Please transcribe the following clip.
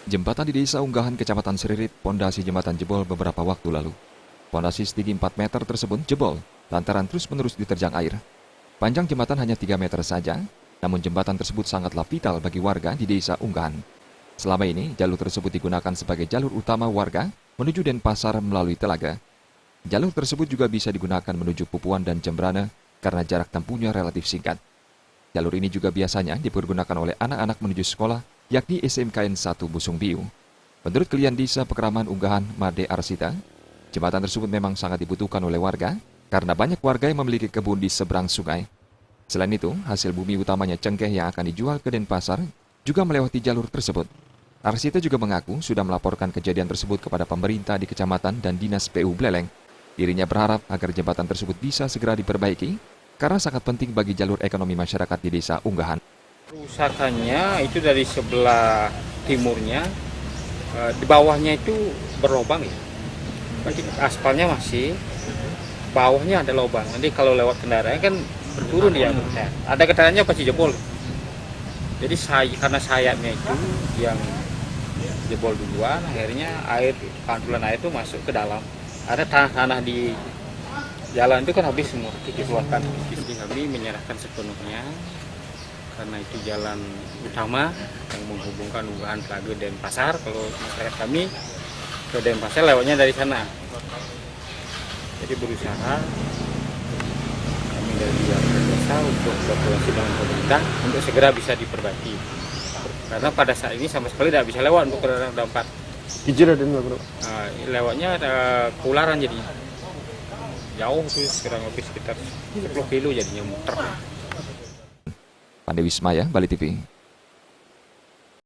Jembatan di Desa Unggahan, Kecamatan Seririt, pondasi jembatan jebol beberapa waktu lalu. Pondasi setinggi 4 meter tersebut jebol lantaran terus-menerus diterjang air. Panjang jembatan hanya 3 meter saja, namun jembatan tersebut sangatlah vital bagi warga di Desa Unggahan. Selama ini, jalur tersebut digunakan sebagai jalur utama warga menuju Denpasar melalui Telaga. Jalur tersebut juga bisa digunakan menuju Pupuan dan Jembrana karena jarak tempuhnya relatif singkat. Jalur ini juga biasanya dipergunakan oleh anak-anak menuju sekolah, yakni SMKN 1 Busung Biu. Menurut klien Desa Pekraman Unggahan, Made Arsita, jembatan tersebut memang sangat dibutuhkan oleh warga karena banyak warga yang memiliki kebun di seberang sungai. Selain itu, hasil bumi utamanya cengkeh yang akan dijual ke Denpasar juga melewati jalur tersebut. Arsita juga mengaku sudah melaporkan kejadian tersebut kepada pemerintah di kecamatan dan Dinas PU Bleleng. Dirinya berharap agar jembatan tersebut bisa segera diperbaiki karena sangat penting bagi jalur ekonomi masyarakat di Desa Unggahan. Kerusakannya itu dari sebelah timurnya, di bawahnya itu berlubang ya. Berarti aspalnya masih, bawahnya ada lubang. Nanti kalau lewat kendaraan kan berturun dia. Ada kendaraannya pasti jebol. Jadi karena sayapnya itu yang jebol duluan, akhirnya pantulan air itu masuk ke dalam. Ada tanah-tanah di jalan itu kan habis semua dikeluarkan. Jadi kami menyerahkan sepenuhnya karena itu jalan utama yang menghubungkan Unggahan, Telaga, Denpasar. Kalau masyarakat kami ke Denpasar lewatnya dari sana. Jadi berusaha kami dari desa untuk berkoordinasi dengan pemerintah untuk segera bisa diperbaiki. Karena pada saat ini sama sekali tidak bisa lewat untuk kendaraan roda 4. Hijrah dan bro. Lewatnya Keularan jadi jauh tuh, kurang lebih sekitar 10 kilo jadinya muter. Pandewismaya, Bali TV.